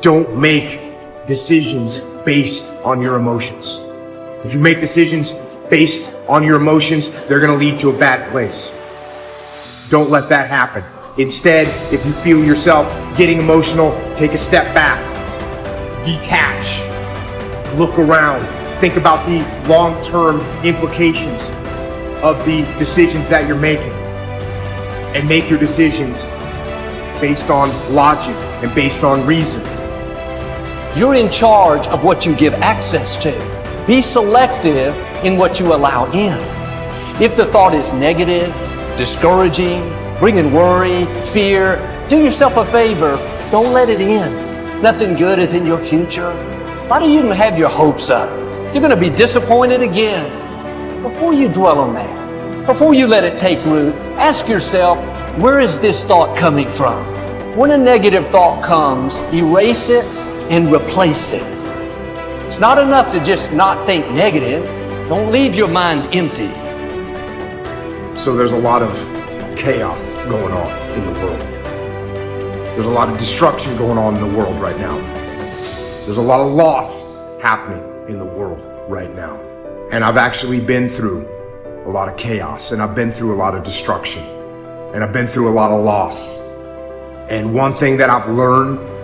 don't make decisions based on your emotions. If you make decisions based on your emotions, they're going to lead to a bad place. Don't let that happen. Instead, if you feel yourself getting emotional, take a step back, detach, look around, think about the long-term implications of the decisions that you're making, and make your decisions based on logic and based on reason. You're in charge of what you give access to. Be selective in what you allow in. If the thought is negative, discouraging, bringing worry, fear, do yourself a favor, don't let it in. Nothing good is in your future. Why do you even have your hopes up? You're going to be disappointed again. Before you dwell on that, before you let it take root, ask yourself, where is this thought coming from? When a negative thought comes, erase it and replace it. It's not enough to just not think negative. Don't leave your mind empty. So there's a lot of chaos going on in the world. There's a lot of destruction going on in the world right now. There's a lot of loss happening in the world right now. And I've actually been through a lot of chaos, and I've been through a lot of destruction, and I've been through a lot of loss. And one thing that I've learned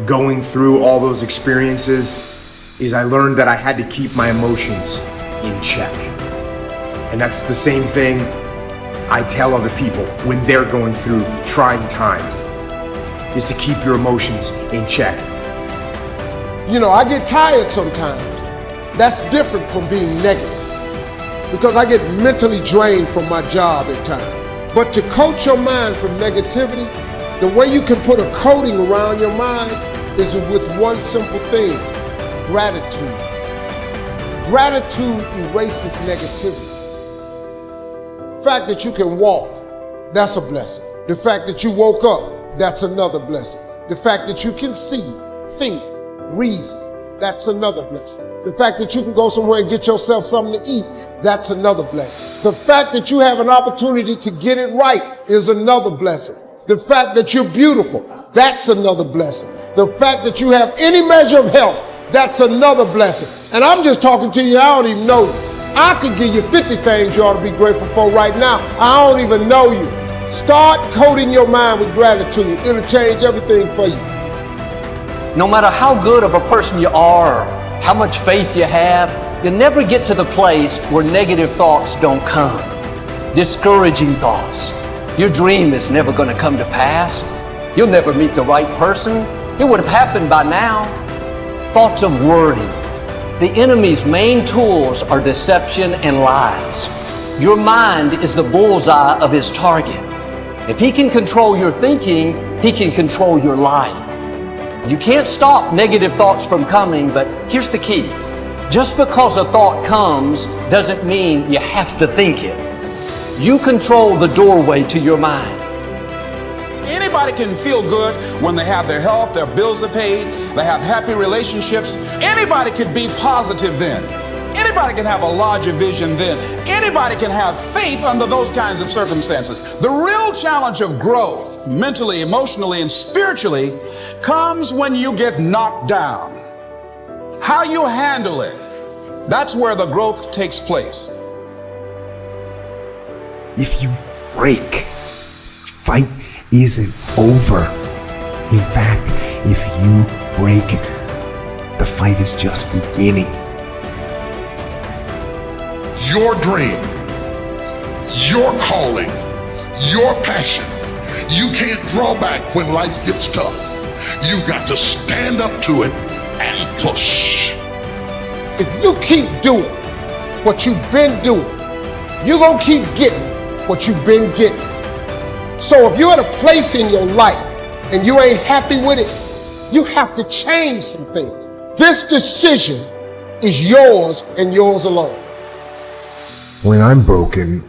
going through all those experiences is I learned that I had to keep my emotions in check. And that's the same thing I tell other people when they're going through trying times, is to keep your emotions in check. You know, I get tired sometimes. That's different from being negative, because I get mentally drained from my job at times. But to coach your mind from negativity, the way you can put a coating around your mind is with one simple thing: gratitude. Gratitude erases negativity. The fact that you can walk, that's a blessing. The fact that you woke up, that's another blessing. The fact that you can see, think, reason, that's another blessing. The fact that you can go somewhere and get yourself something to eat, that's another blessing. The fact that you have an opportunity to get it right is another blessing. The fact that you're beautiful, that's another blessing. The fact that you have any measure of health, that's another blessing. And I'm just talking to you, I don't even know you. I could give you 50 things you ought to be grateful for right now. I don't even know you. Start coating your mind with gratitude. It'll change everything for you. No matter how good of a person you are, or how much faith you have, you'll never get to the place where negative thoughts don't come. Discouraging thoughts. Your dream is never going to come to pass. You'll never meet the right person. It would have happened by now. Thoughts of worry. The enemy's main tools are deception and lies. Your mind is the bullseye of his target. If he can control your thinking, he can control your life. You can't stop negative thoughts from coming, but here's the key. Just because a thought comes doesn't mean you have to think it. You control the doorway to your mind. Anybody can feel good when they have their health, their bills are paid, they have happy relationships. Anybody can be positive then. Anybody can have a larger vision then. Anybody can have faith under those kinds of circumstances. The real challenge of growth, mentally, emotionally, and spiritually, comes when you get knocked down. How you handle it, that's where the growth takes place. If you break, the fight isn't over. In fact, if you break, the fight is just beginning. Your dream, your calling, your passion. You can't draw back when life gets tough. You've got to stand up to it and push. If you keep doing what you've been doing, you're going to keep getting what you've been getting. So if you're at a place in your life and you ain't happy with it, you have to change some things. This decision is yours and yours alone. When I'm broken,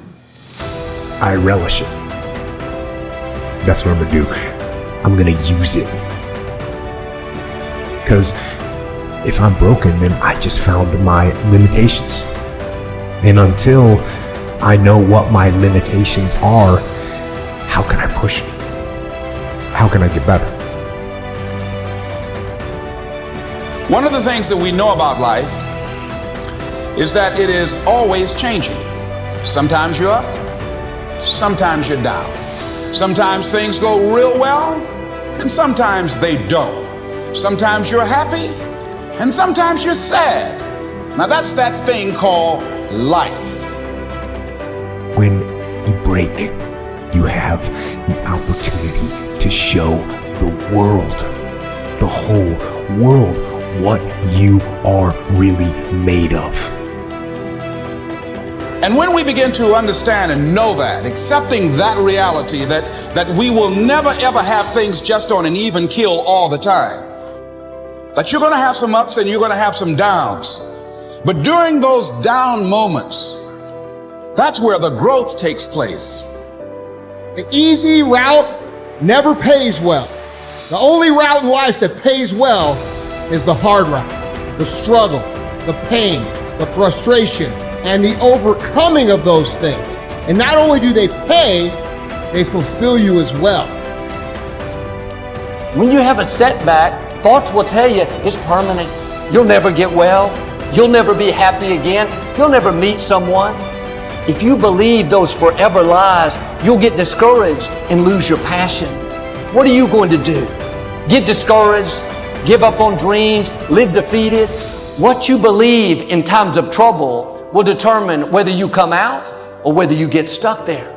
I relish it. That's what I'm gonna do. I'm gonna use it. Because if I'm broken, then I just found my limitations. And until I know what my limitations are, how can I push? How can I get better? One of the things that we know about life is that it is always changing. Sometimes you're up, sometimes you're down. Sometimes things go real well, and sometimes they don't. Sometimes you're happy, and sometimes you're sad. Now that's that thing called life. When you break, you have the opportunity to show the world, the whole world, what you are really made of. And when we begin to understand and know that, accepting that reality that we will never ever have things just on an even keel all the time, that you're going to have some ups and you're going to have some downs, but during those down moments, that's where the growth takes place. The easy route never pays well. The only route in life that pays well is the hard route, the struggle, the pain, the frustration, and the overcoming of those things. And not only do they pay, they fulfill you as well. When you have a setback, thoughts will tell you it's permanent. You'll never get well. You'll never be happy again. You'll never meet someone. If you believe those forever lies, you'll get discouraged and lose your passion. What are you going to do? Get discouraged, give up on dreams, live defeated? What you believe in times of trouble will determine whether you come out or whether you get stuck there.